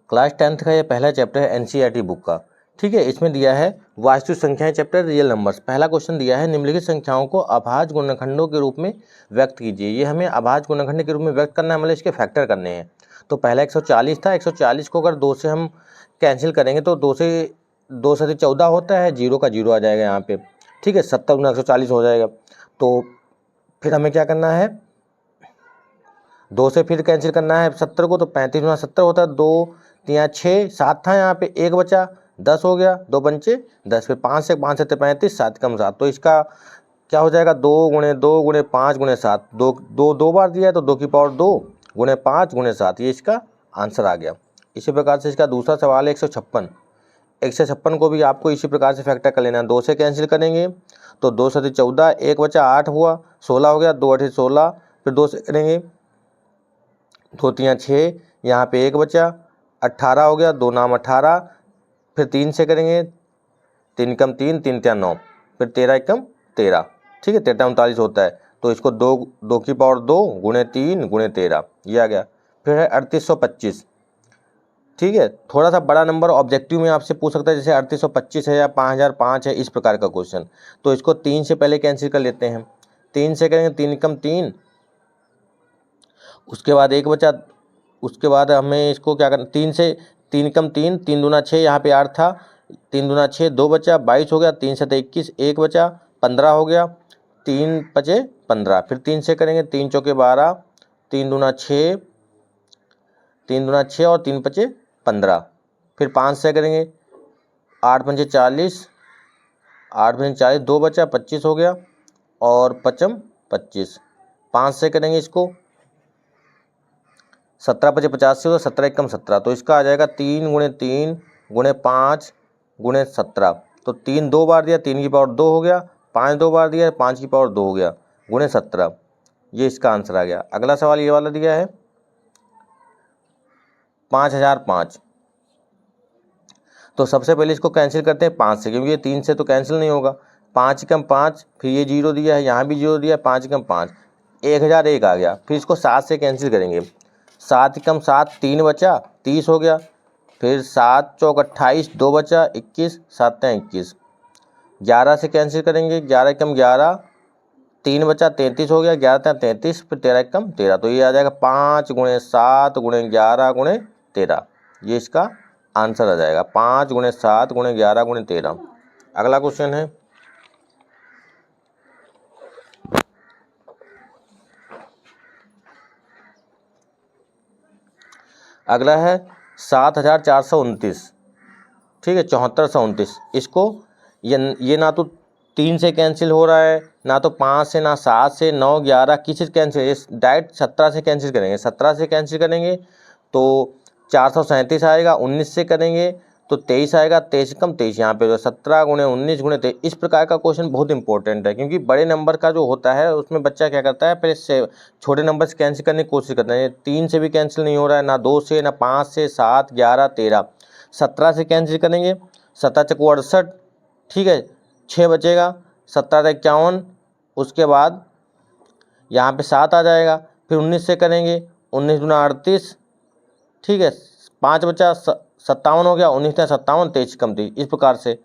Class 10th का ये पहला चैप्टर है एनसीईआरटी बुक का। ठीक है, इसमें दिया है वास्तविक संख्याएं चैप्टर रियल नंबर्स। पहला क्वेश्चन दिया है निम्नलिखित संख्याओं को अभाज्य गुणनखंडों के रूप में व्यक्त कीजिए। ये हमें अभाज्य गुणनखंड के रूप में व्यक्त करना है, मतलब इसके फैक्टर करने हैं। तो पहला 140 था, 140 को अगर 2 से हम कैंसिल करेंगे तो 2 से 14 होता है, 0 का 0 आ जाएगा यहाँ पे। ठीक है, 70 गुना 140 हो जाएगा। तो फिर हमें क्या करना है, 2 से फिर कैंसिल करना है 70 को, तो 35 गुना 70 होता है, 2 3 6 7 था यहाँ पे, 1 बचा 10 हो गया, 2 पंचे 10, फिर 5 से 35 7 कम 7, तो इसका क्या हो जाएगा 2 गुणे 2 गुणे 5 गुणे 7, 2 बार दिया है तो 2 की पावर 2 गुणे 5 गुणे 7, ये इसका आंसर आ गया। इसी प्रकार से इसका दूसरा सवाल है 156 को भी आपको इसी प्रकार से फैक्टर कर लेना है। 2 से कैंसिल करेंगे तो 2 से 14, 1 बचा 8 हुआ, 16 हो गया, 2 8 16, फिर 2 से करेंगे 2 3 6, यहाँ पे 1 बचा 18 हो गया, 2 नाम 18, फिर 3 से करेंगे 3 कम 3 3 3 9, फिर 13 एकम 13। ठीक है, 13 39 होता है, तो इसको 2 की पावर 2 गुणे 3 गुणे 13, ये आ गया। फिर है 3825। ठीक है, थोड़ा सा बड़ा नंबर ऑब्जेक्टिव में आपसे पूछ सकता है, जैसे 3825 है या 5005 है, इस प्रकार का क्वेश्चन। तो इसको 3 से पहले कैंसिल कर लेते हैं। 3 से करेंगे 3 कम 3, उसके बाद 1 बचा, उसके बाद हमें इसको क्या करना, 3 से 3 कम 3, 3 दूना 6, यहाँ पे 8 था, 3 दूना 6, 2 बचा 22 हो गया, 3 से 21, 1 बचा 15 हो गया, 3 बचे 15, फिर 3 से करेंगे 3 चौके 12, 3 दूना 6, 3 दूना 6 और 3 बचे 15, फिर 5 से करेंगे 8 पंचे 40, 8 पंचे 40, 2 बचा 25 हो गया, और 5 25, 5 से करेंगे इसको 17 पचे 85 होगा, 17 एकम 17, तो इसका आ जाएगा 3 गुणे 3 गुणे 5 गुणे 17। तो 3 2 बार दिया, 3 की पावर 2 हो गया, 5 2 बार दिया, 5 की पावर 2 हो गया, गुणे 17, ये इसका आंसर आ गया। अगला सवाल ये वाला दिया है 5005। तो सबसे पहले इसको कैंसिल करते हैं 5 से, क्योंकि ये 3 से तो कैंसिल नहीं होगा। 5 कम 5, फिर ये 0 दिया है, यहाँ भी 0 दिया है, 5 कम 5 1001 आ गया। फिर इसको 7 से कैंसिल करेंगे, 7 कम 7, 3 बचा 30 हो गया, फिर 7 चौक 28, 2 बचा 21, 7 21, 11 से कैंसिल करेंगे, 11 कम 11, 3 बचा 33 हो गया, 11 33, फिर 13 कम 13, तो ये आ जाएगा 5 गुणे 7 गुणे 11 गुणे 13, ये इसका आंसर आ जाएगा 5 गुणे 7 गुणे 11 गुणे 13। अगला क्वेश्चन है अगला है 7429। ठीक है, 7429। इसको ये ना तो 3 से कैंसिल हो रहा है, ना तो 5 से, ना 7 से, 9 11 किसी से कैंसिल, डायरेक्ट 17 से कैंसिल करेंगे। 17 से कैंसिल करेंगे तो 437 आएगा, 19 से करेंगे तो 23 आएगा, 23 कम 23, यहाँ पे जो 17 गुणे 19 गुणे 23, इस प्रकार का क्वेश्चन बहुत इंपॉर्टेंट है, क्योंकि बड़े नंबर का जो होता है उसमें बच्चा क्या करता है, पहले से छोटे नंबर से कैंसिल करने की कोशिश करता है। 3 से भी कैंसिल नहीं हो रहा है, ना 2 से, ना 5 से, 7 11 13, 17 से कैंसिल करेंगे, 17 चक 68, ठीक है, 6 बचेगा, 17 51, उसके बाद यहाँ पे 7 आ जाएगा, फिर 19 से करेंगे, 19 दूना 38, ठीक है, 5 बचा 57 हो गया, 19 था 57, 23 कम 23, इस प्रकार से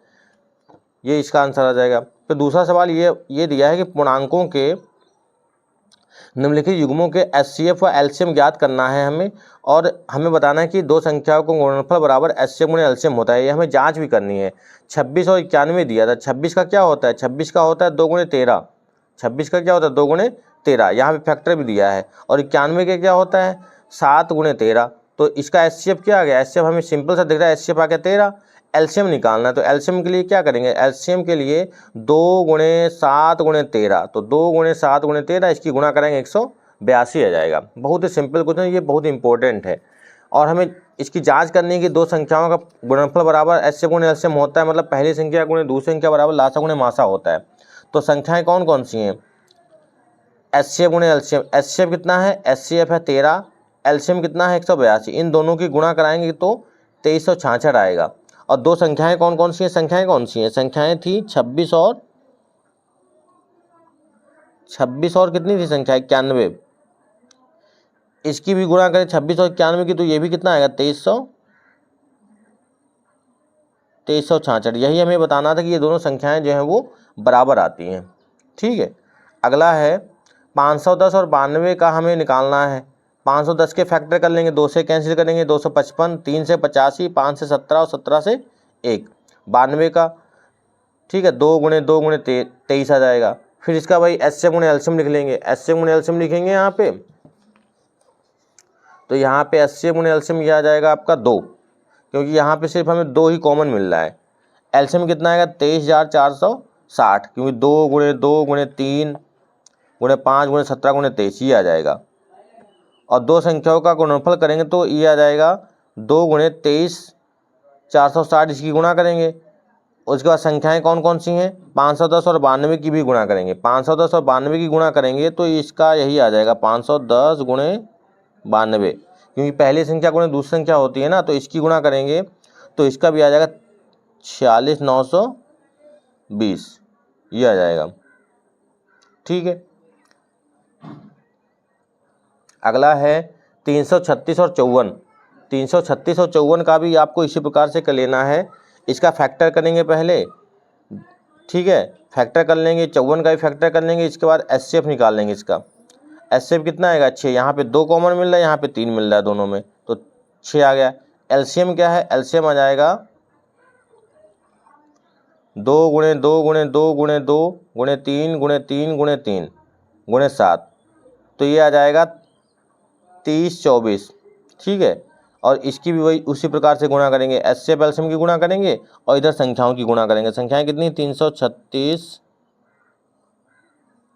ये इसका आंसर आ जाएगा। फिर दूसरा सवाल ये दिया है कि पूर्णांकों के निम्नलिखित युग्मों के एचसीएफ व एलसीएम ज्ञात करना है हमें, और हमें बताना है कि दो संख्याओं का गुणनफल बराबर एचसीएफ गुणे एलसीएम होता है, ये हमें जांच भी करनी है। 26 और 91 दिया था, 26 का क्या होता है, 26 का होता है 2 गुणे 13, 26 का क्या होता है 2 गुणे 13, यहाँ पे फैक्टर भी दिया है, और 91 का क्या होता है 7 गुणे 13, तो इसका एचसीएफ क्या आ गया, एचसीएफ हमें सिंपल सा दिख रहा है, एचसीएफ आ गया 13। एलसीएम निकालना है, तो एलसीएम के लिए क्या करेंगे, एलसीएम के लिए 2 गुणे 7 गुणे 13, तो 2 गुणे 7 गुणे 13, इसकी गुणा करेंगे 182 आ जाएगा। बहुत ही सिंपल क्वेश्चन, ये बहुत इंपॉर्टेंट है, और हमें इसकी जांच करनी है कि दो संख्याओं का गुणनफल बराबर एचसीएफ गुणे एलसीएम होता है, मतलब पहली संख्या गुणे दूसरी संख्या बराबर लासा गुणे मासा होता है। तो संख्याएं कौन कौन सी हैं, एचसीएफ गुणे एलसीएम, एचसीएफ कितना है, एचसीएफ है 13, एलसीएम कितना है 182, इन दोनों की गुणा कराएंगे तो 2366 आएगा। और दो संख्याएं कौन कौन सी हैं, संख्याएं कौन सी हैं, संख्याएं थी 26 और कितनी थी संख्या 91, इसकी भी गुणा करें 26 और 91 की, तो ये भी कितना आएगा 2300 2366। यही हमें बताना था कि ये दोनों संख्याएं जो हैं वो बराबर आती हैं। ठीक है, अगला है 510 और 92 का हमें निकालना है। 510 के फैक्टर कर लेंगे, 2 से कैंसिल करेंगे, 255, 3 से 85, 5 से 17 और 17 से 1। 92 का ठीक है 2 गुणे 2 गुणे 23 आ जाएगा। फिर इसका भाई एचसीएफ गुणे एलसीएम लिख लेंगे, एचसीएफ गुणे एलसीएम लिखेंगे यहाँ पे, तो यहाँ पे एचसीएफ गुणे एलसीएम ये आ जाएगा आपका 2, क्योंकि यहाँ पे सिर्फ हमें 2 ही कॉमन मिल रहा है। एलसीएम कितना आएगा 23,460, क्योंकि 2 गुणे 2 गुणे 3 गुणे 5 गुणे 17 गुणे 23 ये आ जाएगा। और दो संख्याओं का गुणनफल करेंगे तो ये आ जाएगा 2 गुणे 23,460, इसकी गुणा करेंगे। उसके बाद संख्याएं कौन कौन सी हैं, 510 और 92 की भी गुणा करेंगे। 510 और 92 की गुणा करेंगे तो इसका यही आ जाएगा 510 गुणे 92, क्योंकि पहली संख्या गुणे दूसरी संख्या होती है ना, तो इसकी गुणा करेंगे तो इसका भी आ जाएगा 46,920 ये आ जाएगा। ठीक है, अगला है 336 और 54। 336 और 54 का भी आपको इसी प्रकार से कर लेना है। इसका फैक्टर करेंगे पहले, ठीक है, फैक्टर कर लेंगे, 54 का भी फैक्टर कर लेंगे। इसके बाद एचसीएफ निकाल लेंगे। इसका एचसीएफ कितना आएगा 6, यहाँ पे 2 कॉमन मिल रहा है, यहाँ पे 3 मिल रहा है दोनों में, तो 6 आ गया। एलसीएम क्या है, एलसीएम आ जाएगा 2 गुणे 2 गुणे 2 गुणे 2 गुणे 3 गुणे 3 गुणे 3 गुणे 7, तो ये आ जाएगा 30,24। ठीक है, और इसकी भी वही उसी प्रकार से गुणा करेंगे, एचसीएफ एलसीएम की गुणा करेंगे और इधर संख्याओं की गुणा करेंगे। संख्याएं कितनी 336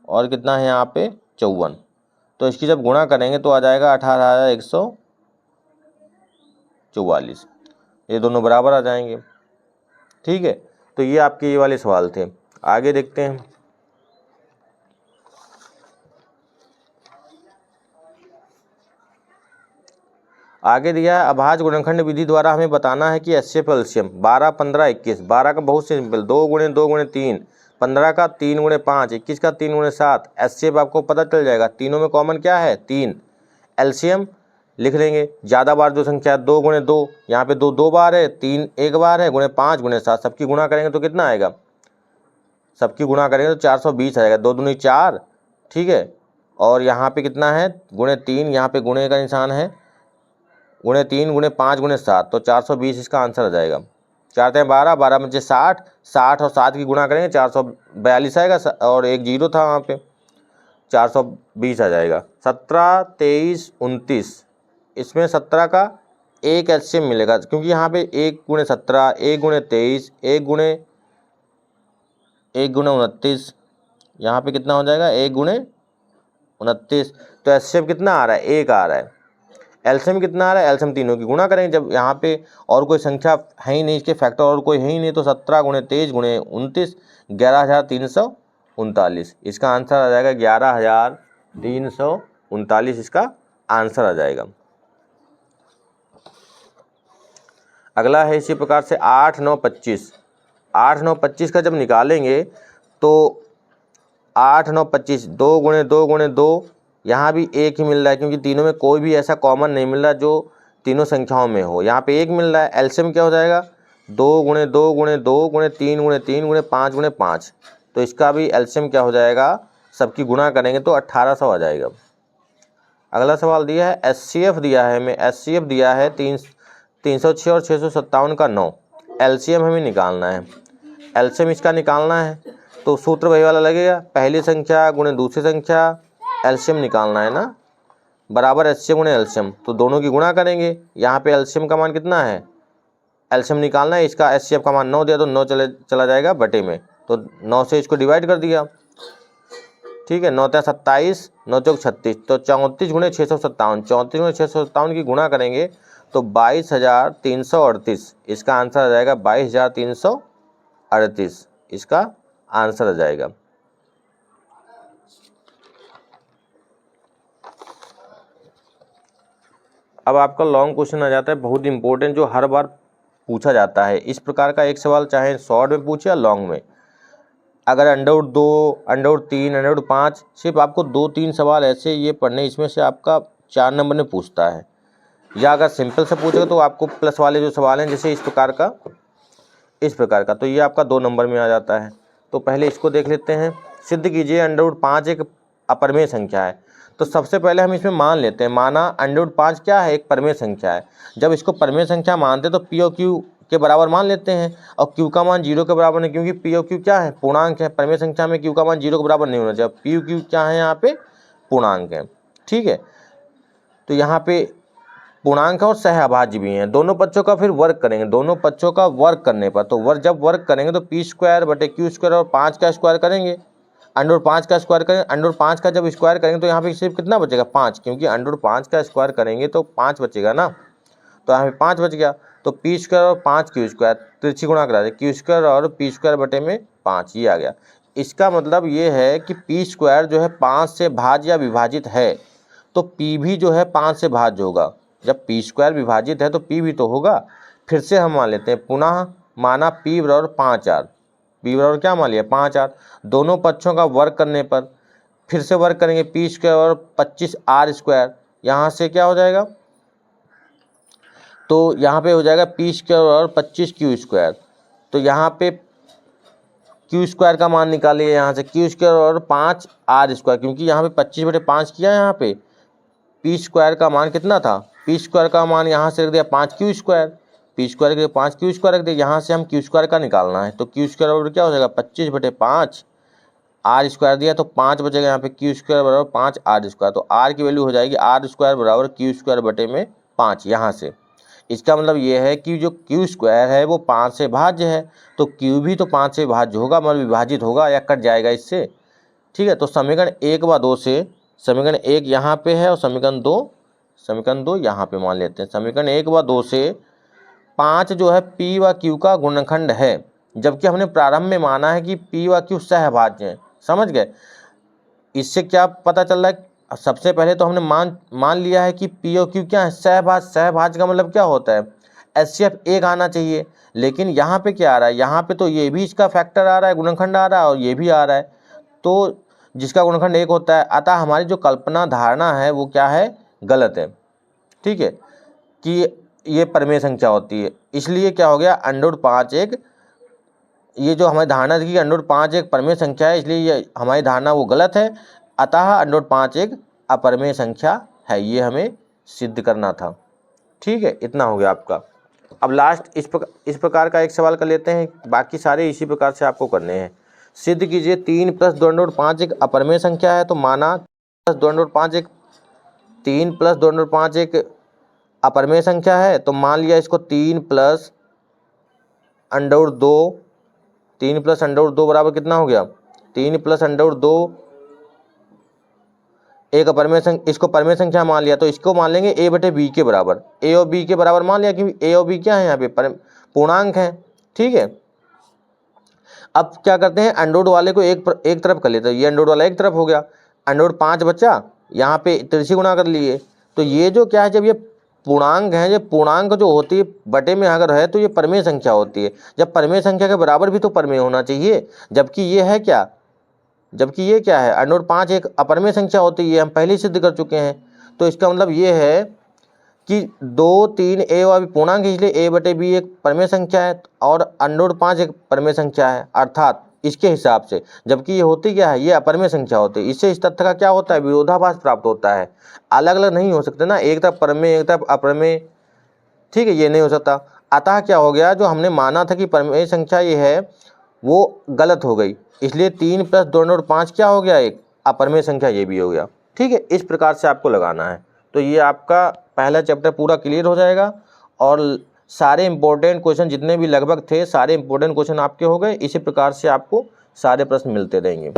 और कितना है यहाँ पे 54, तो इसकी जब गुणा करेंगे तो आ जाएगा 18,144, ये दोनों बराबर आ जाएंगे। ठीक है, तो ये आपके ये वाले सवाल थे। आगे देखते हैं। आगे दिया है अभाज्य गुणनखंड विधि द्वारा हमें बताना है कि एचसीएफ एलसीएम 12, 15, 21। 12 का बहुत सिंपल, 2 गुणे 2 गुणे 3, 15 का 3 गुणे 5, 21 का 3 गुणे 7। एचसीएफ आपको पता चल जाएगा, तीनों में कॉमन क्या है 3। एलसीएम लिख लेंगे, ज़्यादा बार जो संख्या 2 गुणे 2, यहाँ पे 2 2 बार है, 3 1 बार है, गुणे 5 गुणे 7, सबकी गुणा करेंगे तो कितना आएगा, सबकी गुणा करेंगे तो 420 आएगा। 2 दूनी 4, ठीक है, और यहाँ पे कितना है गुणे 3, यहाँ पे गुणे का निशान है, गुणे 3 गुणे 5 गुणे 7, तो 420 इसका आंसर आ जाएगा। 4 3 12, 12 बचे 60, 60 और 7 की गुणा करेंगे 442 आएगा, और एक जीरो था वहाँ पे, 420 आ जाएगा। 17, 23, 29, इसमें 17 का एक एचसीएम मिलेगा, क्योंकि यहाँ पे 1 गुणे 17, 1 गुणे 23, 1 गुणे 29, यहाँ पे कितना हो जाएगा 1 गुणे 29, तो एचसीएम कितना आ रहा है 1 आ रहा है। एलसीएम कितना आ रहा है, एलसीएम तीनों की गुणा करेंगे, जब यहाँ पे और कोई संख्या है ही नहीं, इसके फैक्टर और कोई है ही नहीं, तो 17 गुणे 23 गुणे 29, 11,339, इसका आंसर आ जाएगा 11,339, इसका आंसर आ जाएगा। अगला है इसी प्रकार से 8, 9, 25। 8, 9, 25 का जब निकालेंगे तो 8, 9, 25, 2 गुणे 2 गुणे 2, यहाँ भी 1 ही मिल रहा है, क्योंकि तीनों में कोई भी ऐसा कॉमन नहीं मिल रहा जो तीनों संख्याओं में हो। यहाँ पे 1 मिल रहा है। एलसीएम क्या हो जाएगा 2 गुणे 2 गुणे 2 गुणे 3 गुणे 3 गुणे 5 गुणे 5, तो इसका भी एलसीएम क्या हो जाएगा, सबकी गुणा करेंगे तो 1800 आ जाएगा। अगला सवाल दिया है एचसीएफ दिया है हमें, एचसीएफ दिया है 306 और 657 का 9। एलसीएम हमें निकालना है, एलसीएम इसका निकालना है तो सूत्र वही वाला लगेगा, पहली संख्या गुणे दूसरी संख्या, एलसीएम निकालना है ना, बराबर एचसीएफ गुणे एलसीएम, तो दोनों की गुणा करेंगे। यहाँ पे एलसीएम का मान कितना है, एलसीएम निकालना है, इसका एचसीएफ का मान 9 दिया तो 9 चला जाएगा बटे में, तो 9 से इसको डिवाइड कर दिया। ठीक है, 9 × 27, 9 × 36, तो 34 गुणे 657, 34 गुणे 657 की गुणा करेंगे तो 22,338, इसका आंसर आ जाएगा 22,338, इसका आंसर आ जाएगा। अब आपका लॉन्ग क्वेश्चन आ जाता है, बहुत इंपॉर्टेंट, जो हर बार पूछा जाता है। इस प्रकार का एक सवाल चाहे शॉर्ट में पूछे या लॉन्ग में, अगर √2, √3, √5, सिर्फ आपको 2-3 सवाल ऐसे ये पढ़ने, इसमें से आपका 4 नंबर में पूछता है। या अगर सिंपल से पूछेगा तो आपको प्लस वाले जो सवाल हैं, जैसे इस प्रकार का इस प्रकार का, तो ये आपका 2 नंबर में आ जाता है। तो पहले इसको देख लेते हैं। सिद्ध कीजिए √5 एक अपरमेय संख्या है। तो सबसे पहले हम इसमें मान लेते हैं, माना √5 क्या है, एक परमेय संख्या है। जब इसको परमेय संख्या मानते तो पी और क्यू के बराबर मान लेते हैं, और क्यू का मान 0 के बराबर नहीं, क्योंकि पी और क्यू क्या है, पूर्णांक है। परमेय संख्या में क्यू का मान 0 के बराबर नहीं होना चाहिए। पी और क्यू क्या है, यहाँ पे पूर्णांक है। ठीक है, तो यहाँ पे पूर्णांक और सहअभाज्य भी हैं। दोनों पक्षों का फिर वर्ग करेंगे, दोनों पक्षों का वर्ग करने पर, तो जब वर्ग करेंगे तो p² बटे q² और 5 का स्क्वायर करेंगे, √5 का स्क्वायर करेंगे। √5 का जब स्क्वायर करेंगे तो यहाँ पे सिर्फ कितना बचेगा, 5, क्योंकि √5 का स्क्वायर करेंगे तो 5 बचेगा ना, तो यहाँ पे 5 बच गया। तो p² और 5 q², तिरछी गुणा करा दे, q² और p² बटे में 5, ये आ गया। इसका मतलब ये है कि p² जो है 5 से भाज्य या विभाजित है, तो p भी जो है 5 से भाज्य होगा। जब p² विभाजित है तो p भी तो होगा। फिर से हम मान लेते हैं, पुनः माना p बराबर 5r, p बराबर क्या मान लिया, 5r। दोनों पक्षों का वर्ग करने पर फिर से वर्ग करेंगे, p² और 25r², यहाँ से क्या हो जाएगा, तो यहाँ पे हो जाएगा p² और 25q²। तो यहाँ पे q² का मान निकालिए, यहाँ से q² और 5r², क्योंकि यहाँ पे 25/5 किया है। यहाँ पे p² का मान कितना था, p² का मान यहाँ से रख दिया 5q², p² के 5q² रख दिया। यहाँ से हम q² का निकालना है, तो q² बराबर क्या हो जाएगा, 25/5, r² दिया तो 5 बचेगा। यहाँ पे q² बराबर 5r², तो r की वैल्यू हो जाएगी r² बराबर q² बटे में 5। यहाँ से इसका मतलब ये है कि जो q² है वो 5 से भाज्य है, तो q भी तो 5 से भाज्य होगा, मतलब विभाजित होगा या कट जाएगा इससे। ठीक है, तो समीकरण 1 व 2 से, समीकरण 1 यहाँ पे है और समीकरण 2 यहाँ पे मान लेते हैं। समीकरण 1 व 2 से 5 जो है p व q का गुणनखंड है, जबकि हमने प्रारंभ में माना है कि p व q सहभाज्य हैं। समझ गए, इससे क्या पता चल रहा है, सबसे पहले तो हमने मान लिया है कि p और q क्या है, सहभाज्य का मतलब क्या होता है, HCF 1 आना चाहिए। लेकिन यहाँ पे क्या आ रहा है, यहाँ पे तो ये भी इसका फैक्टर आ रहा है, गुणनखंड आ रहा है, और ये भी आ रहा है, तो जिसका गुणनखंड 1 होता है। अतः हमारी जो कल्पना धारणा है वो क्या है, गलत है। ठीक है, कि ये परमेय संख्या होती है, इसलिए क्या हो गया, √5 एक, ये जो हमारी धारणा थी कि √5 एक परमेय संख्या है, इसलिए ये हमारी धारणा वो गलत है। अतः √5 एक अपरमेय संख्या है, ये हमें सिद्ध करना था। ठीक है, इतना हो गया आपका। अब लास्ट इस प्रकार का एक सवाल कर लेते हैं, बाकी सारे इसी प्रकार से आपको करने हैं। सिद्ध कीजिए 3 + 2√5 एक अपरमेय संख्या है। तो माना 2√5 एक 3 + 2√5 एक अपरमेय संख्या है, तो मान लिया इसको 3 + √2 बराबर कितना हो गया, 3 + √2 एक अपरमेय संख्या, इसको परमेय संख्या मान लिया, तो इसको मान लेंगे a बटे b के बराबर, a और b के बराबर मान लिया, क्योंकि a और b क्या है, यहाँ पे पूर्णांक है। ठीक है, अब क्या करते हैं, अंडर वाले को एक तरफ कर लेते हैं, ये अंडर वाला एक तरफ हो गया, √5 बचा, यहाँ पे तिरछी गुणा कर लिए। तो ये जो क्या है, जब ये पूर्णांक है, ये पूर्णांक जो होती है बटे में अगर है तो ये परमेय संख्या होती है। जब परमेय संख्या के बराबर भी तो परमेय होना चाहिए, जबकि ये है क्या, जबकि ये क्या है, √5 एक अपरमेय संख्या होती है, हम पहले ही सिद्ध कर चुके हैं। तो इसका मतलब ये है कि 2, 3 a और पूर्णांक, इसलिए a बटे b एक परमेय संख्या है और √5 एक परमेय संख्या है, अर्थात इसके हिसाब से, जबकि ये होती क्या है, ये अपरमेय संख्या होती है। इससे इस तथ्य का क्या होता है, विरोधाभास प्राप्त होता है। अलग अलग नहीं हो सकते ना, एक तरफ परमेय एक तरफ अपरमेय। ठीक है, ये नहीं हो सकता। अतः क्या हो गया, जो हमने माना था कि परमेय संख्या ये है वो गलत हो गई, इसलिए 3 + 2√5 क्या हो गया, एक अपरमेय संख्या ये भी हो गया। ठीक है, इस प्रकार से आपको लगाना है। तो ये आपका पहला चैप्टर पूरा क्लियर हो जाएगा, और सारे इंपॉर्टेंट क्वेश्चन जितने भी लगभग थे, सारे इंपॉर्टेंट क्वेश्चन आपके हो गए। इसी प्रकार से आपको सारे प्रश्न मिलते रहेंगे।